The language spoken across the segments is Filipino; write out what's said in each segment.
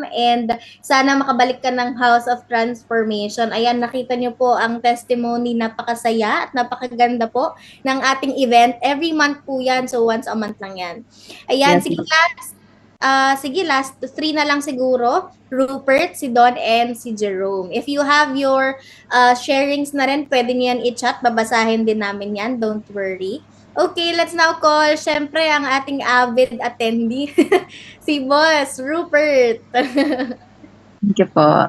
welcome and sana makabalik ka ng House of Transformation. Ayan, nakita niyo po ang testimony, napakasaya at napakaganda po ng ating event. Every month po yan, so once a month lang yan. Ayan, Yes, sige, last three na lang siguro. Rupert, si Don, and si Jerome. If you have your sharings na rin, pwede niyo yan i-chat. Babasahin din namin yan. Don't worry. Okay, let's now call, syempre, ang ating avid attendee, si Boss Rupert. thank you po.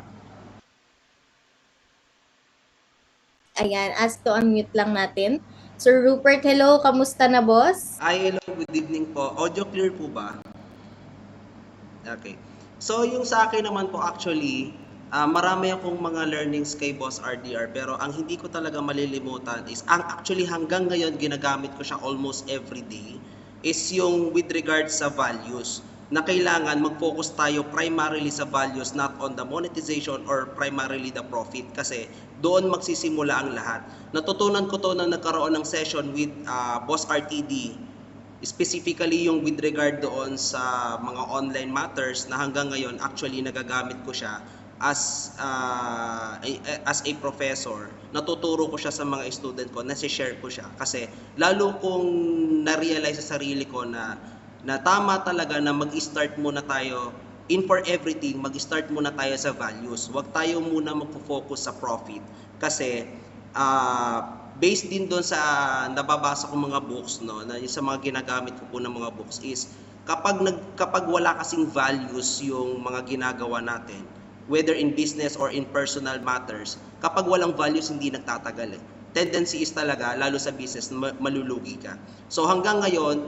Ayan, ask to unmute lang natin. Sir Rupert, hello. Kamusta na, boss? Ay, hello, good evening po. Audio clear po ba? Okay. So, yung sa akin naman po actually, marami akong mga learnings kay Boss RDR, pero ang hindi ko talaga malilimutan is, actually hanggang ngayon ginagamit ko siya almost every day, is yung with regards sa values, na kailangan mag-focus tayo primarily sa values, not on the monetization or primarily the profit, kasi doon magsisimula ang lahat. Natutunan ko to na nagkaroon ng session with Boss RTD, specifically yung with regard doon sa mga online matters, na hanggang ngayon actually nagagamit ko siya as a professor. Natuturo ko siya sa mga student ko, nasi-share ko siya kasi lalo kong na-realize sa sarili ko na tama talaga na mag-start muna tayo in for everything, mag-start muna tayo sa values. Huwag tayo muna magfo-focus sa profit kasi based din doon sa nababasa ko mga books, no, na sa mga ginagamit ko po ng mga books is kapag wala kasing values yung mga ginagawa natin, whether in business or in personal matters, kapag walang values hindi nagtatagal. Tendency is talaga, lalo sa business, malulugi ka. So hanggang ngayon,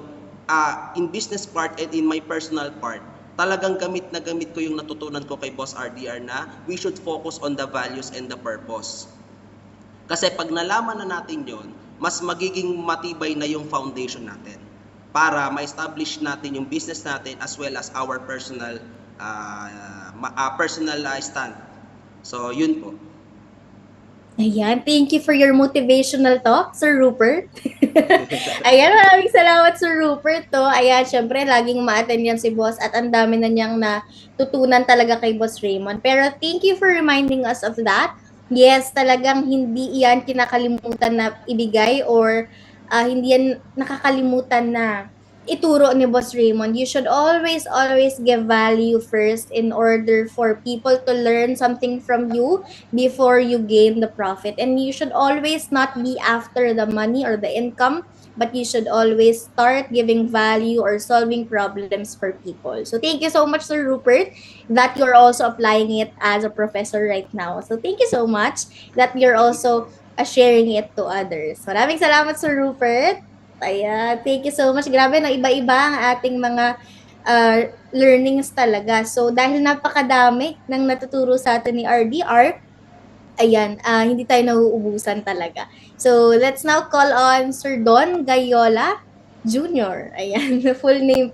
in business part and in my personal part, talagang gamit na gamit ko yung natutunan ko kay Boss RDR na we should focus on the values and the purpose. Kasi pag nalaman na natin yon, mas magiging matibay na yung foundation natin para ma-establish natin yung business natin as well as our personal stand. So, yun po. Ayan, thank you for your motivational talk, Sir Rupert. Ayan, maraming salamat, Sir Rupert. Ayan, syempre, laging ma-attend yan si Boss at ang dami na niyang natutunan talaga kay Boss Raymond. Pero thank you for reminding us of that. Yes, talagang hindi yan kinakalimutan na ibigay or hindi yan nakakalimutan na ituro ni Boss Raymond. You should always give value first in order for people to learn something from you before you gain the profit. And you should always not be after the money or the income, but you should always start giving value or solving problems for people. So thank you so much, Sir Rupert, that you're also applying it as a professor right now. So thank you so much that you're also sharing it to others. Maraming salamat, Sir Rupert. Ayan, thank you so much. Grabe, na iba-iba ang ating mga learnings talaga. So dahil napakadami ng natuturo sa atin ni RDR, ayan, hindi tayo nauubusan talaga. So, let's now call on Sir Don Gayola Jr. Ayan, full name